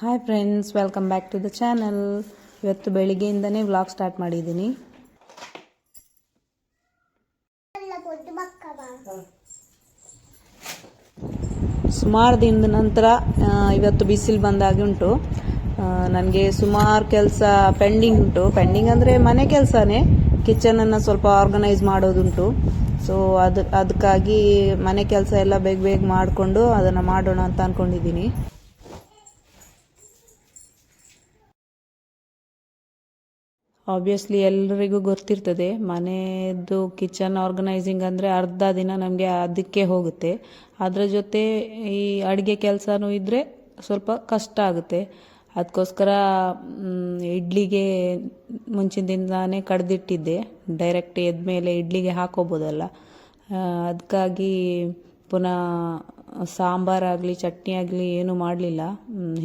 Hi friends, welcome back to the channel. ಇವತ್ತು ಬೆಳಿಗ್ಗೆಯಿಂದನೇ vlog start ಮಾಡಿದ್ದೀನಿ. ಸುಮಾರು ದಿನದ ನಂತರ ಇವತ್ತು ಬಿಸಿಲು ಬಂದಾಗಿ ಉಂಟು. ನನಗೆ ಸುಮಾರು ಕೆಲಸ ಪೆಂಡಿಂಗ್ ಉಂಟು. ಪೆಂಡಿಂಗ್ ಅಂದರೆ ಮನೆ ಕೆಲಸನೇ, ಕಿಚನನ್ನು ಸ್ವಲ್ಪ ಆರ್ಗನೈಸ್ ಮಾಡೋದುಂಟು. ಸೊ ಅದಕ್ಕಾಗಿ ಮನೆ ಕೆಲಸ ಎಲ್ಲ ಬೇಗ ಮಾಡಿಕೊಂಡು ಅದನ್ನು ಮಾಡೋಣ ಅಂತ ಅಂದ್ಕೊಂಡಿದ್ದೀನಿ. ಆಬ್ವಿಯಸ್ಲಿ ಎಲ್ಲರಿಗೂ ಗೊತ್ತಿರ್ತದೆ, ಮನೆಯದ್ದು ಕಿಚನ್ ಆರ್ಗನೈಸಿಂಗ್ ಅಂದರೆ ಅರ್ಧ ದಿನ ನಮಗೆ ಅದಕ್ಕೆ ಹೋಗುತ್ತೆ. ಅದರ ಜೊತೆ ಈ ಅಡುಗೆ ಕೆಲಸನೂ ಇದ್ದರೆ ಸ್ವಲ್ಪ ಕಷ್ಟ ಆಗುತ್ತೆ. ಅದಕ್ಕೋಸ್ಕರ ಇಡ್ಲಿಗೆ ಮುಂಚಿನ ದಿನನೇ ಕಡ್ದಿಟ್ಟಿದ್ದೆ, ಡೈರೆಕ್ಟ್ ಎದ್ಮೇಲೆ ಇಡ್ಲಿಗೆ ಹಾಕೋಬೋದಲ್ಲ. ಅದಕ್ಕಾಗಿ ಪುನಃ ಸಾಂಬಾರಾಗಲಿ ಚಟ್ನಿ ಆಗಲಿ ಏನೂ ಮಾಡಲಿಲ್ಲ.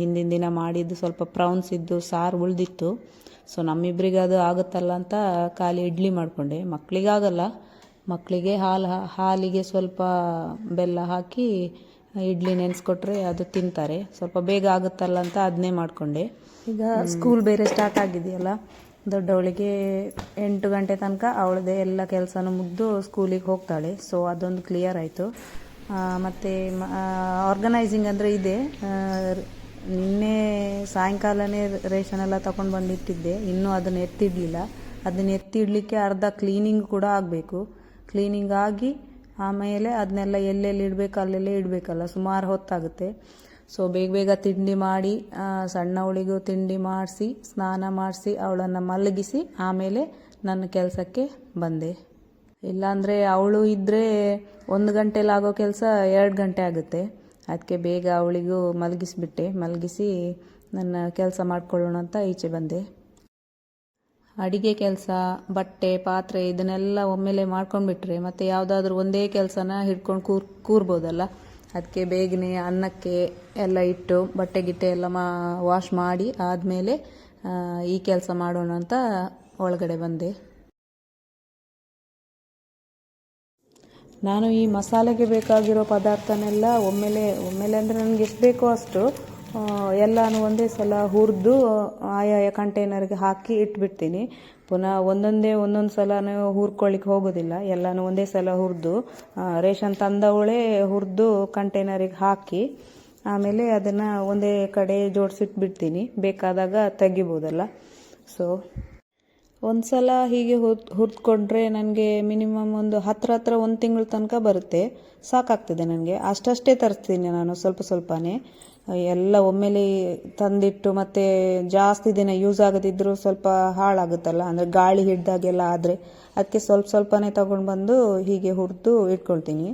ಹಿಂದಿನ ದಿನ ಮಾಡಿದ್ದು ಸ್ವಲ್ಪ ಪ್ರೌನ್ಸ್ ಇದ್ದು ಸಾರು ಉಳಿದಿತ್ತು. ಸೊ ನಮ್ಮಿಬ್ಬರಿಗೆ ಅದು ಆಗುತ್ತಲ್ಲ ಅಂತ ಖಾಲಿ ಇಡ್ಲಿ ಮಾಡಿಕೊಂಡೆ. ಮಕ್ಕಳಿಗಾಗಲ್ಲ, ಮಕ್ಕಳಿಗೆ ಹಾಲಿಗೆ ಸ್ವಲ್ಪ ಬೆಲ್ಲ ಹಾಕಿ ಇಡ್ಲಿ ನೆನೆಸ್ಕೊಟ್ರೆ ಅದು ತಿಂತಾರೆ. ಸ್ವಲ್ಪ ಬೇಗ ಆಗುತ್ತಲ್ಲ ಅಂತ ಅದನ್ನೇ ಮಾಡಿಕೊಂಡೆ. ಈಗ ಸ್ಕೂಲ್ ಬೇರೆ ಸ್ಟಾರ್ಟ್ ಆಗಿದೆಯಲ್ಲ, ದೊಡ್ಡವಳಿಗೆ 8 ಗಂಟೆ ತನಕ ಅವಳದೇ ಎಲ್ಲ ಕೆಲಸನೂ ಮುಗಿದು ಸ್ಕೂಲಿಗೆ ಹೋಗ್ತಾಳೆ. ಸೊ ಅದೊಂದು ಕ್ಲಿಯರ್ ಆಯಿತು. ಮತ್ತು ಆರ್ಗನೈಸಿಂಗ್ ಅಂದರೆ ಇದೆ. ನಿನ್ನೆ ಸಾಯಂಕಾಲನೇ ರೇಷನ್ ಎಲ್ಲ ತೊಗೊಂಡು ಬಂದಿಟ್ಟಿದ್ದೆ, ಇನ್ನೂ ಅದನ್ನು ಎತ್ತಿಡಲಿಲ್ಲ. ಅದನ್ನು ಎತ್ತಿಡಲಿಕ್ಕೆ ಅರ್ಧ ಕ್ಲೀನಿಂಗ್ ಕೂಡ ಆಗಬೇಕು. ಕ್ಲೀನಿಂಗ್ ಆಗಿ ಆಮೇಲೆ ಅದನ್ನೆಲ್ಲ ಎಲ್ಲೆಲ್ಲಿ ಇಡಬೇಕು ಅಲ್ಲೆಲ್ಲೇ ಇಡಬೇಕಲ್ಲ, ಸುಮಾರು ಹೊತ್ತಾಗುತ್ತೆ. ಸೊ ಬೇಗ ತಿಂಡಿ ಮಾಡಿ ಸಣ್ಣವಳಿಗೂ ತಿಂಡಿ ಮಾಡಿಸಿ ಸ್ನಾನ ಮಾಡಿಸಿ ಅವಳನ್ನು ಮಲಗಿಸಿ ಆಮೇಲೆ ನನ್ನ ಕೆಲಸಕ್ಕೆ ಬಂದೆ. ಇಲ್ಲಾಂದರೆ ಅವಳು ಇದ್ದರೆ 1 ಗಂಟೆಲಿ ಆಗೋ ಕೆಲಸ 2 ಗಂಟೆ ಆಗುತ್ತೆ. ಅದಕ್ಕೆ ಬೇಗ ಅವಳಿಗೂ ಮಲಗಿಸಿ ನನ್ನ ಕೆಲಸ ಮಾಡ್ಕೊಳ್ಳೋಣ ಅಂತ ಈಚೆ ಬಂದೆ. ಅಡಿಗೆ ಕೆಲಸ, ಬಟ್ಟೆ, ಪಾತ್ರೆ ಇದನ್ನೆಲ್ಲ ಒಮ್ಮೆಲೆ ಮಾಡ್ಕೊಂಡ್ಬಿಟ್ರೆ ಮತ್ತೆ ಯಾವುದಾದ್ರೂ ಒಂದೇ ಕೆಲಸನ ಹಿಡ್ಕೊಂಡು ಕೂರ್ಬೋದಲ್ಲ. ಅದಕ್ಕೆ ಬೇಗನೆ ಅನ್ನಕ್ಕೆ ಎಲ್ಲ ಇಟ್ಟು ಬಟ್ಟೆ ಗಿಟ್ಟೆ ಎಲ್ಲ ವಾಶ್ ಮಾಡಿ ಆದಮೇಲೆ ಈ ಕೆಲಸ ಮಾಡೋಣ ಅಂತ ಒಳಗಡೆ ಬಂದೆ. ನಾನು ಈ ಮಸಾಲೆಗೆ ಬೇಕಾಗಿರೋ ಪದಾರ್ಥನೆಲ್ಲ ಒಮ್ಮೆಲೆ ಅಂದರೆ ನನಗೆ ಎಷ್ಟು ಬೇಕೋ ಅಷ್ಟು ಎಲ್ಲನೂ ಒಂದೇ ಸಲ ಹುರಿದು ಆಯಾ ಕಂಟೈನರ್ಗೆ ಹಾಕಿ ಇಟ್ಬಿಡ್ತೀನಿ. ಪುನಃ ಒಂದೊಂದು ಸಲನೂ ಹುರ್ಕೊಳ್ಳಿಕ್ಕೆ ಹೋಗೋದಿಲ್ಲ. ಎಲ್ಲನೂ ಒಂದೇ ಸಲ ಹುರಿದು ರೇಷನ್ ತಂದವಳೇ ಹುರಿದು ಕಂಟೈನರಿಗೆ ಹಾಕಿ ಆಮೇಲೆ ಅದನ್ನು ಒಂದೇ ಕಡೆ ಜೋಡಿಸಿಟ್ಬಿಡ್ತೀನಿ. ಬೇಕಾದಾಗ ತೆಗಿಬೋದಲ್ಲ. ಸೊ ಒಂದು ಸಲ ಹೀಗೆ ಹುರಿದುಕೊಂಡ್ರೆ ನನಗೆ ಮಿನಿಮಮ್ ಒಂದು ಹತ್ರ 1 ತಿಂಗಳ ತನಕ ಬರುತ್ತೆ. ಸಾಕಾಗ್ತದೆ ನನಗೆ. ಅಷ್ಟೇ ತರಿಸ್ತೀನಿ ನಾನು, ಸ್ವಲ್ಪನೇ ಎಲ್ಲ ಒಮ್ಮೆಲೆ ತಂದಿಟ್ಟು ಮತ್ತೆ ಜಾಸ್ತಿ ದಿನ ಯೂಸ್ ಆಗದಿದ್ದರೂ ಸ್ವಲ್ಪ ಹಾಳಾಗುತ್ತಲ್ಲ, ಅಂದರೆ ಗಾಳಿ ಹಿಡ್ದಾಗೆಲ್ಲ ಆದರೆ ಅದಕ್ಕೆ ಸ್ವಲ್ಪನೇ ತಗೊಂಡು ಬಂದು ಹೀಗೆ ಹುರಿದು ಇಟ್ಕೊಳ್ತೀನಿ.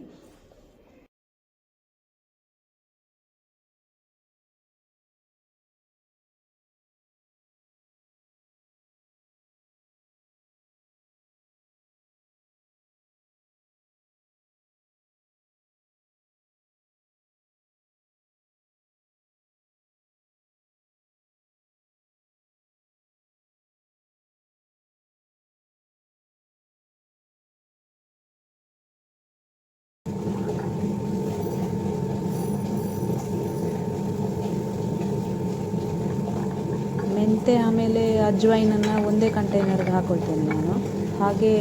ಮೆಂತೆ ಆಮೇಲೆ ಅಜ್ವೈನನ್ನು ಒಂದೇ ಕಂಟೈನರ್ಗೆ ಹಾಕ್ಕೊಳ್ತೀನಿ ನಾನು. ಹಾಗೆ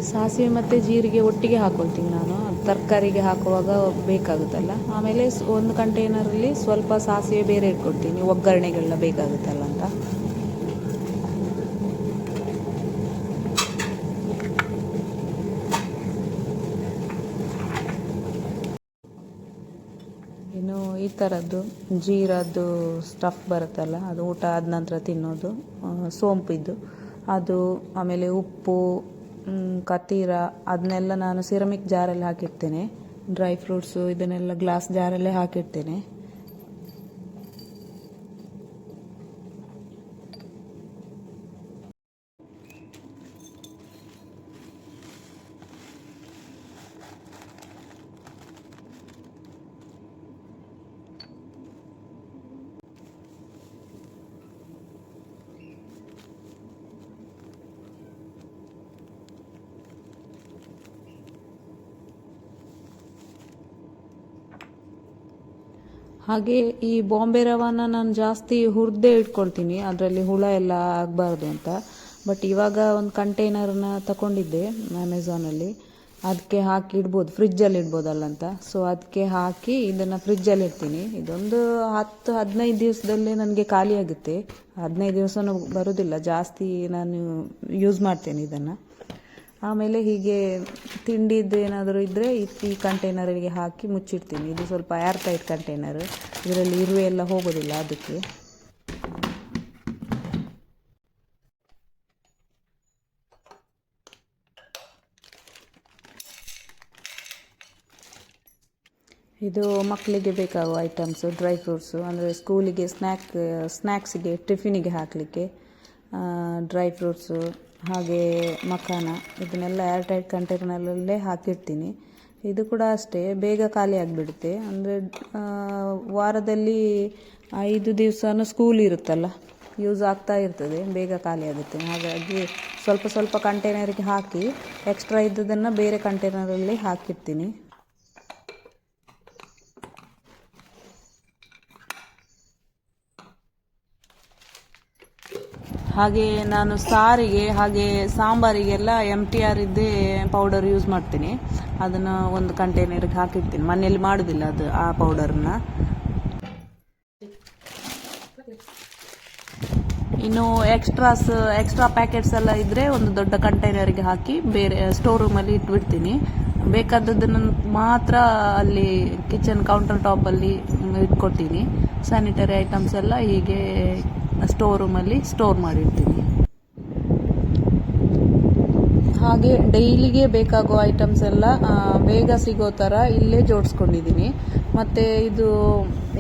ಸಾಸಿವೆ ಮತ್ತು ಜೀರಿಗೆ ಒಟ್ಟಿಗೆ ಹಾಕ್ಕೊಳ್ತೀನಿ ನಾನು, ತರಕಾರಿಗೆ ಹಾಕುವಾಗ ಬೇಕಾಗುತ್ತಲ್ಲ. ಆಮೇಲೆ ಒಂದು ಕಂಟೈನರಲ್ಲಿ ಸ್ವಲ್ಪ ಸಾಸಿವೆ ಬೇರೆ ಇಟ್ಕೊಳ್ತೀನಿ, ಒಗ್ಗರಣೆಗೆಲ್ಲ ಬೇಕಾಗುತ್ತಲ್ಲ ಅಂತ. ಇನ್ನು ಈ ಥರದ್ದು ಜೀರದ್ದು ಸ್ಟಫ್ ಬರುತ್ತಲ್ಲ, ಅದು ಊಟ ಆದ ನಂತರ ತಿನ್ನೋದು, ಸೋಂಪಿದ್ದು ಅದು, ಆಮೇಲೆ ಉಪ್ಪು, ಕತೀರ ಅದನ್ನೆಲ್ಲ ನಾನು ಸಿರಮಿಕ್ ಜಾರಲ್ಲಿ ಹಾಕಿಡ್ತೇನೆ. ಡ್ರೈ ಫ್ರೂಟ್ಸು ಇದನ್ನೆಲ್ಲ ಗ್ಲಾಸ್ ಜಾರಲ್ಲೇ ಹಾಕಿಡ್ತೇನೆ. ಹಾಗೆ ಈ ಬಾಂಬೆ ರವಾನ ನಾನು ಜಾಸ್ತಿ ಹುರಿದೇ ಇಟ್ಕೊಳ್ತೀನಿ, ಅದರಲ್ಲಿ ಹುಳ ಎಲ್ಲ ಆಗಬಾರ್ದು ಅಂತ. ಬಟ್ ಇವಾಗ ಒಂದು ಕಂಟೈನರ್ನ ತಗೊಂಡಿದ್ದೆ ಅಮೆಝಾನಲ್ಲಿ, ಅದಕ್ಕೆ ಹಾಕಿ ಇಡ್ಬೋದು, ಫ್ರಿಜ್ಜಲ್ಲಿ ಇಡ್ಬೋದಲ್ಲ ಅಂತ. ಸೊ ಅದಕ್ಕೆ ಹಾಕಿ ಇದನ್ನು ಫ್ರಿಜ್ಜಲ್ಲಿ ಇಡ್ತೀನಿ. ಇದೊಂದು 10-15 ದಿವಸದಲ್ಲೇ ನನಗೆ ಖಾಲಿ ಆಗುತ್ತೆ. 15 ದಿವಸನೂ ಬರೋದಿಲ್ಲ, ಜಾಸ್ತಿ ನಾನು ಯೂಸ್ ಮಾಡ್ತೇನೆ ಇದನ್ನು. ಆಮೇಲೆ ಹೀಗೆ ತಿಂಡಿದ್ದು ಏನಾದರೂ ಇದ್ದರೆ ಈ ಕಂಟೈನರಿಗೆ ಹಾಕಿ ಮುಚ್ಚಿಡ್ತೀನಿ. ಇದು ಸ್ವಲ್ಪ ಏರ್ ಟೈಟ್ ಕಂಟೈನರ್, ಇದರಲ್ಲಿ ಇರುವೆ ಎಲ್ಲ ಹೋಗೋದಿಲ್ಲ ಅದಕ್ಕೆ. ಇದು ಮಕ್ಕಳಿಗೆ ಬೇಕಾಗುವ ಐಟಮ್ಸು, ಡ್ರೈ ಫ್ರೂಟ್ಸು, ಅಂದರೆ ಸ್ಕೂಲಿಗೆ ಸ್ನ್ಯಾಕ್ಸಿಗೆ ಟಿಫಿನಿಗೆ ಹಾಕಲಿಕ್ಕೆ ಡ್ರೈ ಫ್ರೂಟ್ಸು, ಹಾಗೆ ಮಖಾನ, ಇದನ್ನೆಲ್ಲ ಏರ್ ಟೈಟ್ ಕಂಟೈನರಲ್ಲೇ ಹಾಕಿರ್ತೀನಿ. ಇದು ಕೂಡ ಅಷ್ಟೇ, ಬೇಗ ಖಾಲಿ ಆಗಿಬಿಡುತ್ತೆ. ಅಂದರೆ ವಾರದಲ್ಲಿ 5 ದಿವಸನೂ ಸ್ಕೂಲ್ ಇರುತ್ತಲ್ಲ, ಯೂಸ್ ಆಗ್ತಾ ಇರ್ತದೆ, ಬೇಗ ಖಾಲಿ ಆಗುತ್ತೆ. ಹಾಗಾಗಿ ಸ್ವಲ್ಪ ಸ್ವಲ್ಪ ಕಂಟೈನರಿಗೆ ಹಾಕಿ ಎಕ್ಸ್ಟ್ರಾ ಇದ್ದದನ್ನು ಬೇರೆ ಕಂಟೈನರಲ್ಲಿ ಹಾಕಿರ್ತೀನಿ. ಹಾಗೆ ನಾನು ಸಾರಿಗೆ ಹಾಗೆ ಸಾಂಬಾರಿಗೆಲ್ಲ MTR ಇದ್ದೇ ಪೌಡರ್ ಯೂಸ್ ಮಾಡ್ತೀನಿ. ಅದನ್ನು ಒಂದು ಕಂಟೈನರ್ಗೆ ಹಾಕಿರ್ತೀನಿ, ಮನೆಯಲ್ಲಿ ಮಾಡೋದಿಲ್ಲ ಅದು ಆ ಪೌಡರ್ನ. ಇನ್ನು ಎಕ್ಸ್ಟ್ರಾ ಪ್ಯಾಕೆಟ್ಸ್ ಎಲ್ಲ ಇದ್ದರೆ ಒಂದು ದೊಡ್ಡ ಕಂಟೈನರಿಗೆ ಹಾಕಿ ಬೇರೆ ಸ್ಟೋರ್ ರೂಮಲ್ಲಿ ಇಟ್ಬಿಡ್ತೀನಿ. ಬೇಕಾದದ್ದನ್ನು ಮಾತ್ರ ಅಲ್ಲಿ ಕಿಚನ್ ಕೌಂಟರ್ ಟಾಪಲ್ಲಿ ಇಟ್ಕೊತೀನಿ. ಸ್ಯಾನಿಟರಿ ಐಟಮ್ಸ್ ಎಲ್ಲ ಹೀಗೆ ಸ್ಟೋರ್ ರೂಮಲ್ಲಿ ಸ್ಟೋರ್ ಮಾಡಿರ್ತೀನಿ. ಹಾಗೆ ಡೈಲಿಗೆ ಬೇಕಾಗುವ ಐಟಮ್ಸ್ ಎಲ್ಲ ಬೇಗ ಸಿಗೋ ಥರ ಇಲ್ಲೇ ಜೋಡಿಸ್ಕೊಂಡಿದ್ದೀನಿ. ಮತ್ತು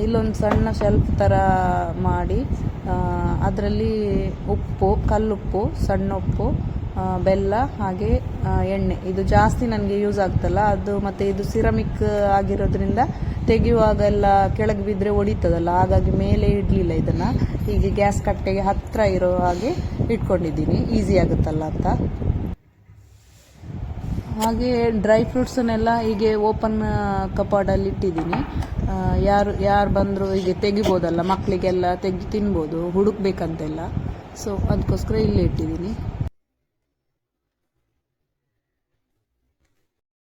ಇಲ್ಲೊಂದು ಸಣ್ಣ ಶೆಲ್ಫ್ ಥರ ಮಾಡಿ ಅದರಲ್ಲಿ ಉಪ್ಪು, ಕಲ್ಲುಪ್ಪು, ಸಣ್ಣ ಉಪ್ಪು, ಬೆಲ್ಲ, ಹಾಗೆ ಎಣ್ಣೆ, ಇದು ಜಾಸ್ತಿ ನನಗೆ ಯೂಸ್ ಆಗ್ತಲ್ಲ ಅದು. ಮತ್ತು ಇದು ಸಿರಮಿಕ್ ಆಗಿರೋದ್ರಿಂದ ತೆಗೆಯುವಾಗೆಲ್ಲ ಕೆಳಗೆ ಬಿದ್ದರೆ ಒಡಿತದಲ್ಲ, ಹಾಗಾಗಿ ಮೇಲೆ ಇಡಲಿಲ್ಲ ಇದನ್ನು. ಹೀಗೆ ಗ್ಯಾಸ್ ಕಟ್ಟೆಗೆ ಹತ್ತಿರ ಇರೋ ಹಾಗೆ ಇಟ್ಕೊಂಡಿದ್ದೀನಿ, ಈಸಿ ಆಗುತ್ತಲ್ಲ ಅಂತ. ಹಾಗೆ ಡ್ರೈ ಫ್ರೂಟ್ಸನ್ನೆಲ್ಲ ಹೀಗೆ ಓಪನ್ ಕಪಾಡಲ್ಲಿ ಇಟ್ಟಿದ್ದೀನಿ. ಯಾರು ಬಂದರೂ ಹೀಗೆ ತೆಗಿಬೋದಲ್ಲ, ಮಕ್ಕಳಿಗೆಲ್ಲ ತೆಗೆದು ತಿನ್ಬೋದು, ಹುಡುಕ್ಬೇಕಂತೆಲ್ಲ. ಸೊ ಅದಕ್ಕೋಸ್ಕರ ಇಲ್ಲೇ ಇಟ್ಟಿದ್ದೀನಿ.